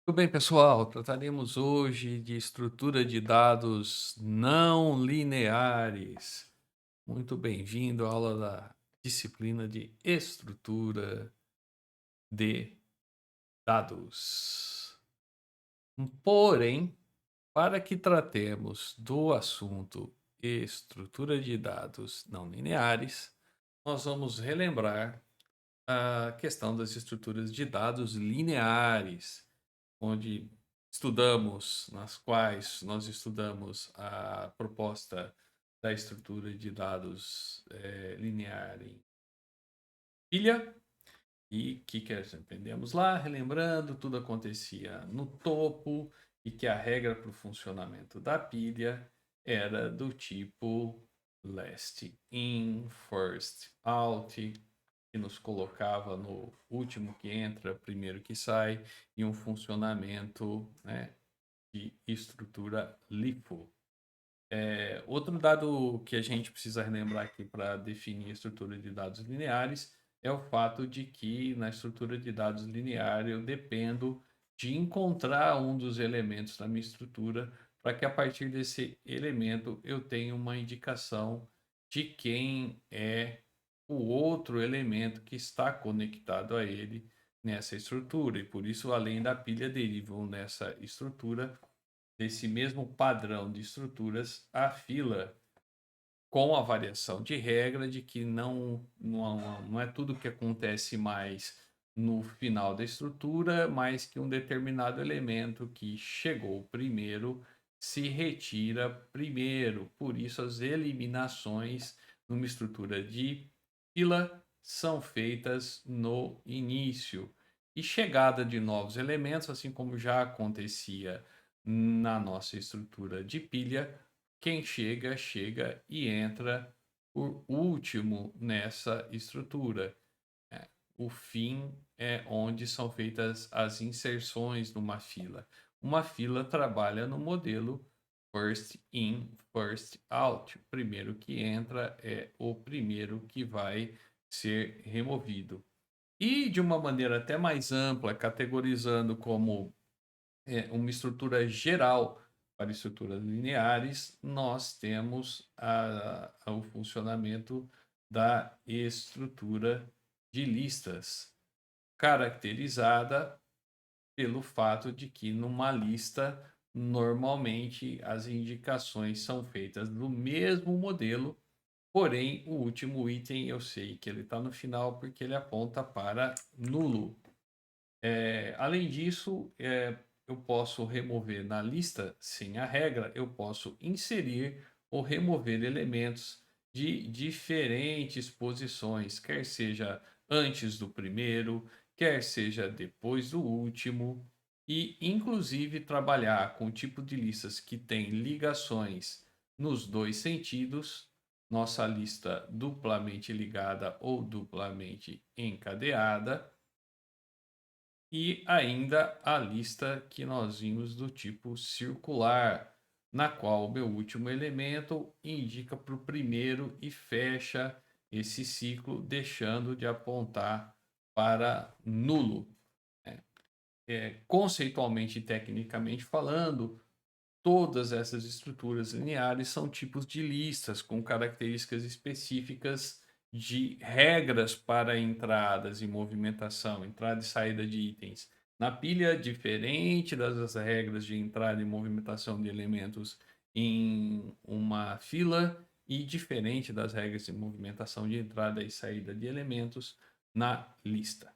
Tudo bem, pessoal? Trataremos hoje de estrutura de dados não lineares. Muito bem-vindo à aula da disciplina de estrutura de dados. Porém, para que tratemos do assunto estrutura de dados não lineares, nós vamos relembrar a questão das estruturas de dados lineares, onde nas quais nós estudamos a proposta da estrutura de dados linear em pilha. E o que aprendemos lá? Relembrando, tudo acontecia no topo e que a regra para o funcionamento da pilha era do tipo last in, first out, que nos colocava no último que entra, primeiro que sai, e um funcionamento, né, de estrutura LIFO. Outro dado que a gente precisa relembrar aqui para definir a estrutura de dados lineares é o fato de que na estrutura de dados linear eu dependo de encontrar um dos elementos da minha estrutura para que a partir desse elemento eu tenha uma indicação de quem é o outro elemento que está conectado a ele nessa estrutura. E por isso, além da pilha, derivam nessa estrutura desse mesmo padrão de estruturas a fila, com a variação de regra de que não é tudo que acontece mais no final da estrutura, mas que um determinado elemento que chegou primeiro se retira primeiro. Por isso, as eliminações numa estrutura de fila são feitas no início. E chegada de novos elementos, assim como já acontecia na nossa estrutura de pilha, quem chega, chega e entra por último nessa estrutura. É, O fim é onde são feitas as inserções numa fila. Uma fila trabalha no modelo first in, first out. O primeiro que entra é o primeiro que vai ser removido. E de uma maneira até mais ampla, categorizando como uma estrutura geral para estruturas lineares, nós temos o funcionamento da estrutura de listas, caracterizada pelo fato de que numa lista, normalmente as indicações são feitas no mesmo modelo, porém o último item eu sei que ele está no final porque ele aponta para nulo. Além disso, eu posso remover na lista, sem a regra, eu posso inserir ou remover elementos de diferentes posições, quer seja antes do primeiro, quer seja depois do último, e inclusive trabalhar com o tipo de listas que tem ligações nos dois sentidos, nossa lista duplamente ligada ou duplamente encadeada e ainda a lista que nós vimos do tipo circular, na qual o meu último elemento indica para o primeiro e fecha esse ciclo, deixando de apontar para nulo. Né? Conceitualmente e tecnicamente falando, todas essas estruturas lineares são tipos de listas com características específicas de regras para entradas e movimentação, entrada e saída de itens. Na pilha, diferente das regras de entrada e movimentação de elementos em uma fila, e diferente das regras de movimentação de entrada e saída de elementos na lista.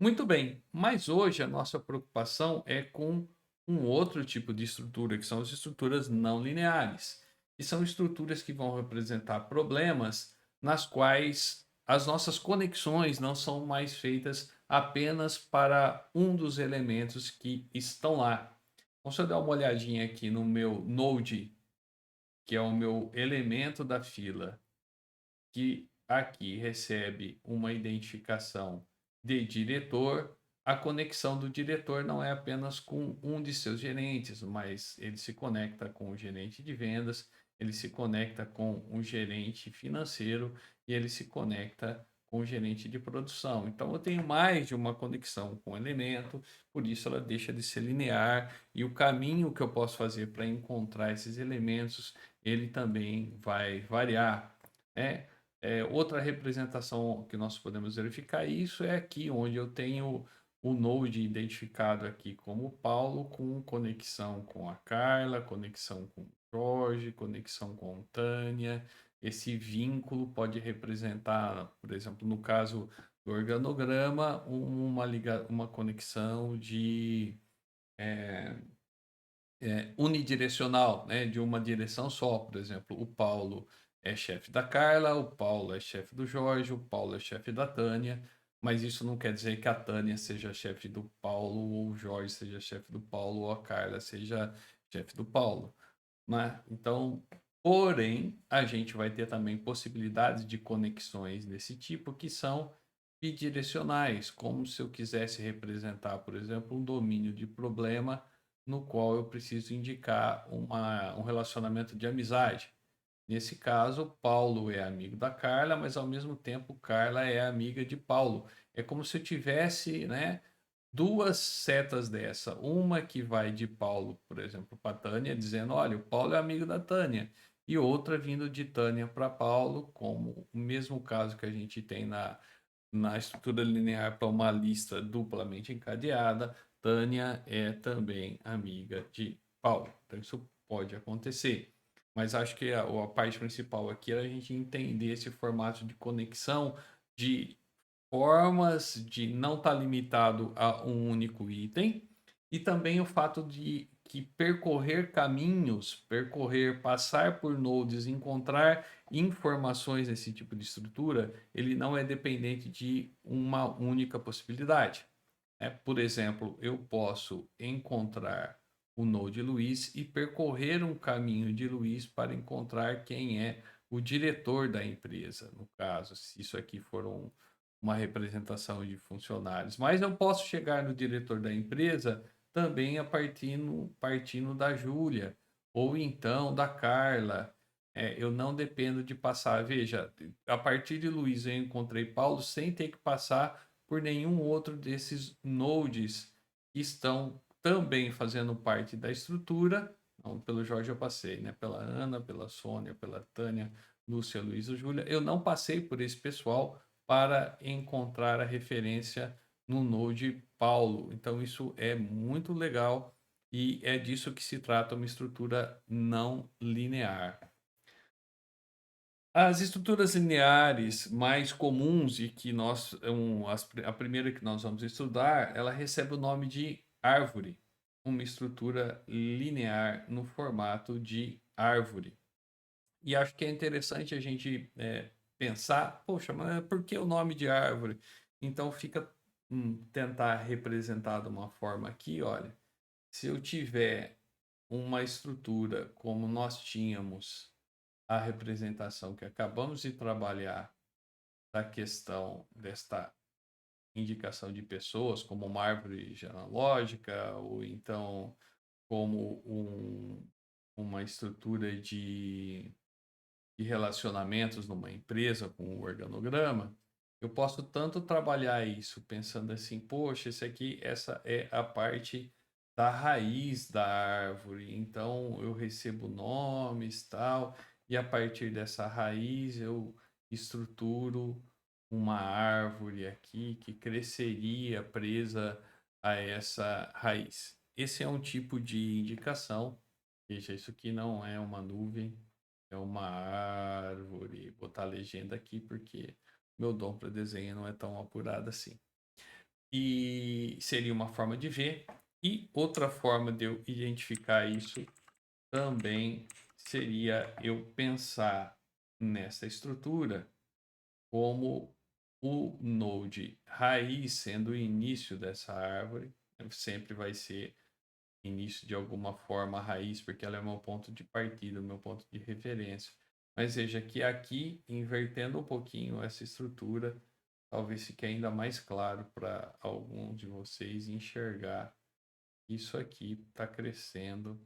Muito bem, mas hoje a nossa preocupação é com um outro tipo de estrutura, que são as estruturas não lineares, que são estruturas que vão representar problemas nas quais as nossas conexões não são mais feitas apenas para um dos elementos que estão lá. Então, se eu dar uma olhadinha aqui no meu node, que é o meu elemento da fila, que aqui recebe uma identificação de diretor, a conexão do diretor não é apenas com um de seus gerentes, mas ele se conecta com o gerente de vendas, ele se conecta com o gerente financeiro e ele se conecta com o gerente de produção. Então, eu tenho mais de uma conexão com o elemento, por isso ela deixa de ser linear, e o caminho que eu posso fazer para encontrar esses elementos, ele também vai variar, né? Outra representação que nós podemos verificar isso é aqui, onde eu tenho o Node identificado aqui como Paulo, com conexão com a Carla, conexão com o Jorge, conexão com a Tânia. Esse vínculo pode representar, por exemplo, no caso do organograma, uma conexão de unidirecional, né, de uma direção só. Por exemplo, o Paulo é chefe da Carla, o Paulo é chefe do Jorge, o Paulo é chefe da Tânia, mas isso não quer dizer que a Tânia seja chefe do Paulo, ou o Jorge seja chefe do Paulo, ou a Carla seja chefe do Paulo, né? Então, porém, a gente vai ter também possibilidades de conexões desse tipo que são bidirecionais, como se eu quisesse representar, por exemplo, um domínio de problema no qual eu preciso indicar um relacionamento de amizade. Nesse caso, Paulo é amigo da Carla, mas ao mesmo tempo Carla é amiga de Paulo. É como se eu tivesse, né, duas setas dessa. Uma que vai de Paulo, por exemplo, para Tânia, dizendo: olha, o Paulo é amigo da Tânia. E outra vindo de Tânia para Paulo, como o mesmo caso que a gente tem na estrutura linear para uma lista duplamente encadeada, Tânia é também amiga de Paulo. Então, isso pode acontecer. Mas acho que a parte principal aqui é a gente entender esse formato de conexão, de formas de não estar limitado a um único item, e também o fato de que percorrer caminhos, passar por nodes, encontrar informações nesse tipo de estrutura, ele não é dependente de uma única possibilidade. Por exemplo, eu posso encontrar o Node Luiz e percorrer um caminho de Luiz para encontrar quem é o diretor da empresa, no caso, se isso aqui for uma representação de funcionários. Mas eu posso chegar no diretor da empresa também partindo da Júlia, ou então da Carla. Eu não dependo de passar. Veja, a partir de Luiz eu encontrei Paulo sem ter que passar por nenhum outro desses nodes que estão também fazendo parte da estrutura. Não, pelo Jorge eu passei, né? Pela Ana, pela Sônia, pela Tânia, Lúcia, Luísa, Júlia. Eu não passei por esse pessoal para encontrar a referência no Node Paulo. Então, isso é muito legal e é disso que se trata uma estrutura não linear. As estruturas lineares mais comuns e que a primeira que nós vamos estudar, ela recebe o nome de árvore, uma estrutura linear no formato de árvore. E acho que é interessante a gente pensar, poxa, mas por que o nome de árvore? Então fica tentar representar de uma forma aqui, olha, se eu tiver uma estrutura como nós tínhamos a representação que acabamos de trabalhar da questão desta indicação de pessoas como uma árvore genealógica ou então como uma estrutura de relacionamentos numa empresa com o organograma, eu posso tanto trabalhar isso pensando assim, poxa, essa é a parte da raiz da árvore, então eu recebo nomes, tal, e a partir dessa raiz eu estruturo uma árvore aqui que cresceria presa a essa raiz. Esse é um tipo de indicação. Veja, isso aqui não é uma nuvem, é uma árvore. Vou botar a legenda aqui porque meu dom para desenho não é tão apurado assim. E seria uma forma de ver. E outra forma de eu identificar isso também seria eu pensar nessa estrutura como o node raiz sendo o início dessa árvore. Sempre vai ser início de alguma forma a raiz, porque ela é o meu ponto de partida, o meu ponto de referência. Mas veja que aqui, invertendo um pouquinho essa estrutura, talvez fique ainda mais claro para alguns de vocês enxergar isso aqui está crescendo,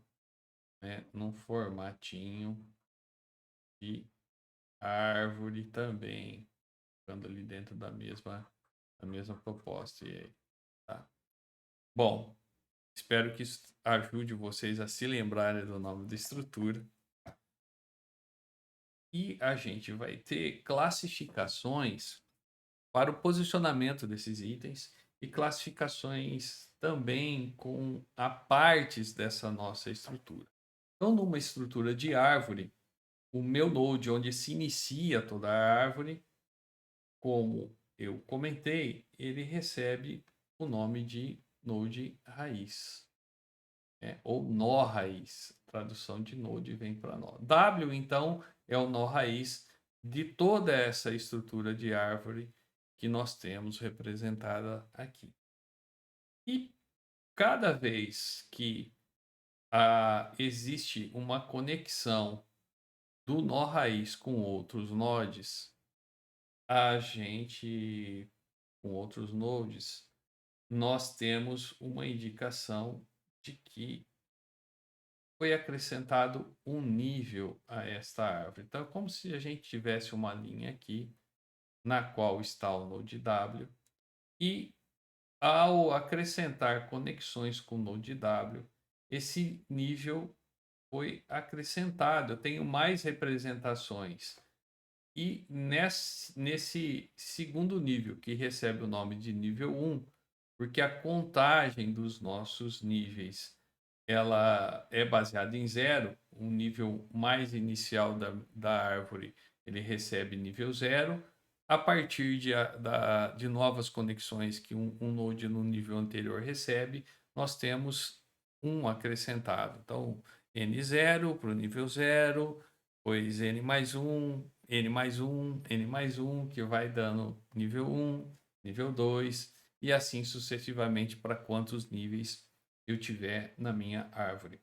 né, num formatinho de árvore também. ficando ali dentro da mesma proposta. E aí, tá? Bom, espero que isso ajude vocês a se lembrarem do nome da estrutura. E a gente vai ter classificações para o posicionamento desses itens e classificações também com a partes dessa nossa estrutura. Então, numa estrutura de árvore, o meu node, onde se inicia toda a árvore, como eu comentei, ele recebe o nome de node raiz, né? Ou nó raiz. Tradução de node vem para nó. W, então, é o nó raiz de toda essa estrutura de árvore que nós temos representada aqui. E cada vez que existe uma conexão do nó raiz com outros nodes, a gente, com outros nodes, nós temos uma indicação de que foi acrescentado um nível a esta árvore. Então, é como se a gente tivesse uma linha aqui, na qual está o node W, e ao acrescentar conexões com o node W, esse nível foi acrescentado. Eu tenho mais representações. E nesse segundo nível, que recebe o nome de nível 1, porque a contagem dos nossos níveis ela é baseada em zero, um nível mais inicial da árvore ele recebe nível zero. A partir de novas conexões que um node no nível anterior recebe, nós temos um acrescentado. Então, N0 para o nível zero, depois N mais um, N mais um, N mais um, que vai dando nível 1, nível 2, e assim sucessivamente para quantos níveis eu tiver na minha árvore.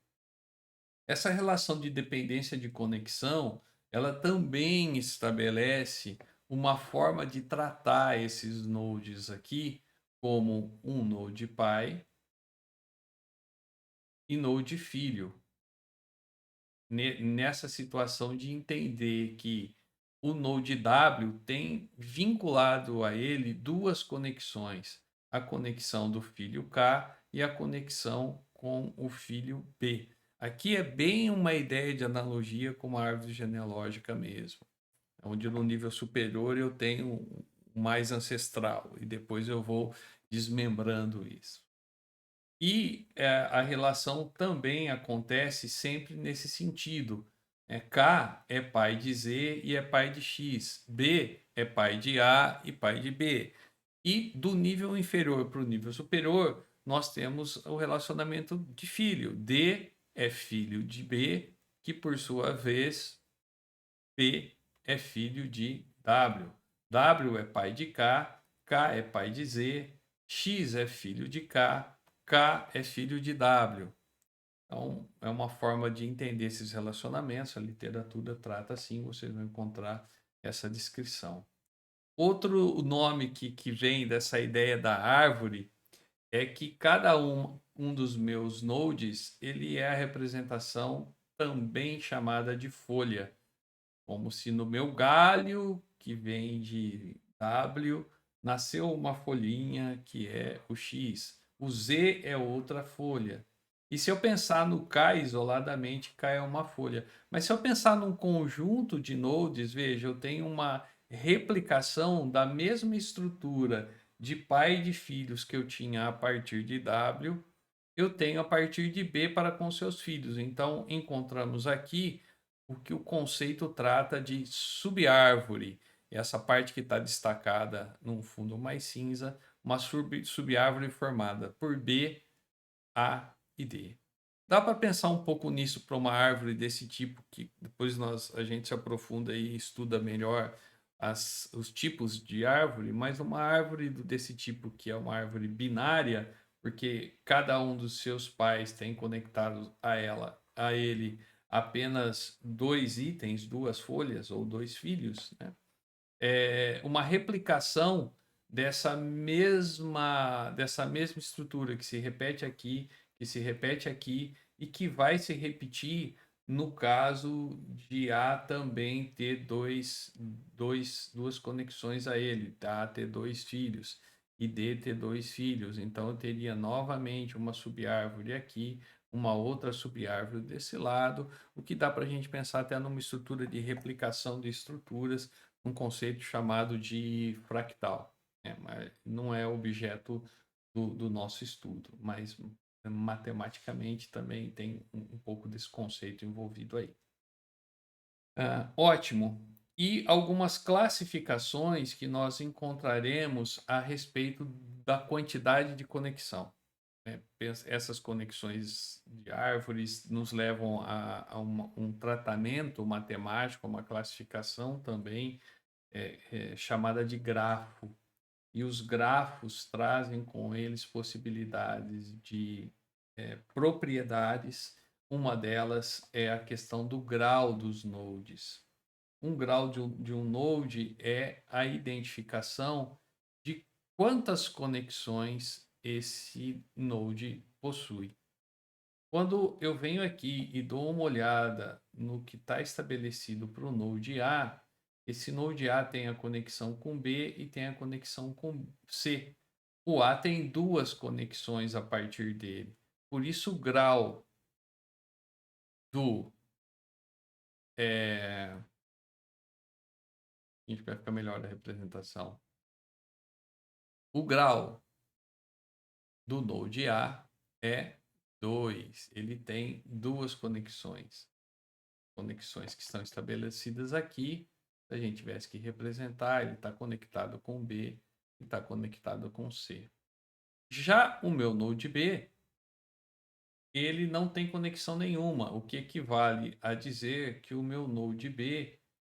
Essa relação de dependência de conexão, ela também estabelece uma forma de tratar esses nodes aqui como um node pai e node filho. Nessa situação de entender que o node W tem vinculado a ele duas conexões, a conexão do filho K e a conexão com o filho B. Aqui é bem uma ideia de analogia com uma árvore genealógica mesmo, onde no nível superior eu tenho o mais ancestral e depois eu vou desmembrando isso. E a relação também acontece sempre nesse sentido. K é pai de Z e é pai de X. B é pai de A e pai de B. E do nível inferior para o nível superior, nós temos o relacionamento de filho. D é filho de B, que por sua vez, P é filho de W. W é pai de K, K é pai de Z, X é filho de K, K é filho de W. Então, é uma forma de entender esses relacionamentos. A literatura trata assim, vocês vão encontrar essa descrição. Outro nome que vem dessa ideia da árvore é que cada um dos meus nodes, ele é a representação também chamada de folha. Como se no meu galho, que vem de W, nasceu uma folhinha que é o X. O Z é outra folha. E se eu pensar no K isoladamente, K é uma folha. Mas se eu pensar num conjunto de nodes, veja, eu tenho uma replicação da mesma estrutura de pai e de filhos que eu tinha a partir de W, eu tenho a partir de B para com seus filhos. Então, encontramos aqui o que o conceito trata de subárvore. Essa parte que está destacada num fundo mais cinza, uma subárvore formada por B, A e D. Dá para pensar um pouco nisso para uma árvore desse tipo, que depois a gente se aprofunda e estuda melhor os tipos de árvore, mas uma árvore desse tipo, que é uma árvore binária, porque cada um dos seus pais tem conectado a ele apenas dois itens, duas folhas ou dois filhos, né? É uma replicação dessa mesma estrutura que se repete aqui, que se repete aqui e que vai se repetir no caso de A também ter duas conexões a ele, A ter dois filhos e D ter dois filhos. Então eu teria novamente uma subárvore aqui, uma outra subárvore desse lado, o que dá para a gente pensar até numa estrutura de replicação de estruturas, um conceito chamado de fractal. Mas não é objeto do nosso estudo, mas matematicamente também tem um pouco desse conceito envolvido aí. Ótimo. E algumas classificações que nós encontraremos a respeito da quantidade de conexão. Essas conexões de árvores nos levam a um tratamento matemático, uma classificação também chamada de grafo. E os grafos trazem com eles possibilidades de propriedades. Uma delas é a questão do grau dos nodes. Um grau de um node é a identificação de quantas conexões esse node possui. Quando eu venho aqui e dou uma olhada no que está estabelecido para o node A, esse node A tem a conexão com B e tem a conexão com C. O A tem duas conexões a partir dele. Por isso, o grau do. A gente vai ficar melhor a representação. O grau do node A é 2. Ele tem duas conexões. Conexões que estão estabelecidas aqui. Se a gente tivesse que representar, ele está conectado com B e está conectado com C. Já o meu node B, ele não tem conexão nenhuma, o que equivale a dizer que o meu node B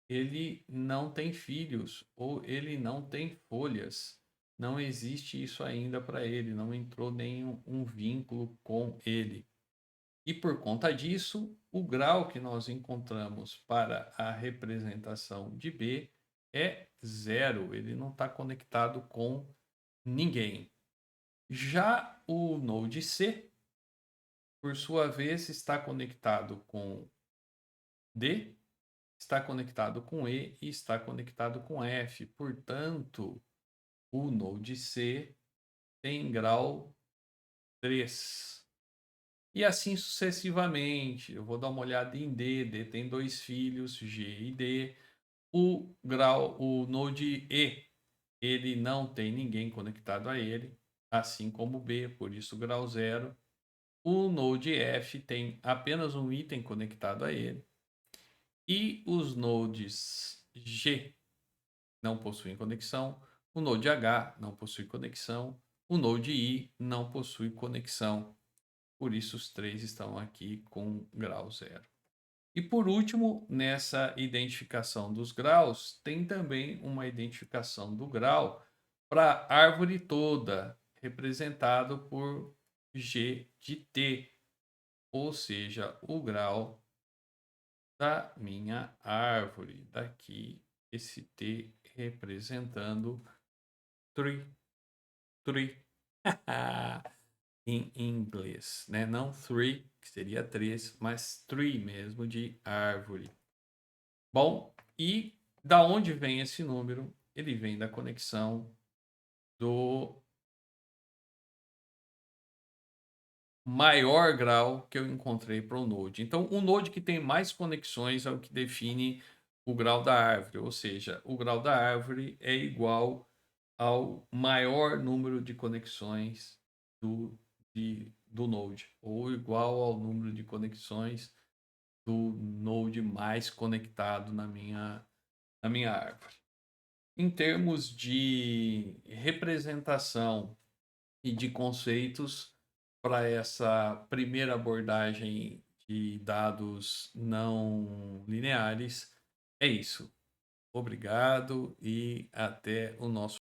ele não tem filhos ou ele não tem folhas. Não existe isso ainda para ele, não entrou nenhum vínculo com ele. E por conta disso, o grau que nós encontramos para a representação de B é zero, ele não está conectado com ninguém. Já o node C, por sua vez, está conectado com D, está conectado com E e está conectado com F. Portanto, o node C tem grau 3. E assim sucessivamente. Eu vou dar uma olhada em D. D tem dois filhos, G e D. O node E, ele não tem ninguém conectado a ele, assim como B, por isso grau 0. O node F tem apenas um item conectado a ele. E os nodes G não possuem conexão. O node H não possui conexão. O node I não possui conexão. Por isso, os três estão aqui com grau 0. E por último, nessa identificação dos graus, tem também uma identificação do grau para a árvore toda, representado por G de T, ou seja, o grau da minha árvore. Daqui, esse T representando tree, tree. Em inglês, né? Não three, que seria três, mas tree mesmo, de árvore. Bom, e da onde vem esse número? Ele vem da conexão do maior grau que eu encontrei para o node. Então, o node que tem mais conexões é o que define o grau da árvore, ou seja, o grau da árvore é igual ao maior número de conexões do node, ou igual ao número de conexões do node mais conectado na minha árvore. Em termos de representação e de conceitos para essa primeira abordagem de dados não lineares, é isso. Obrigado e até o nosso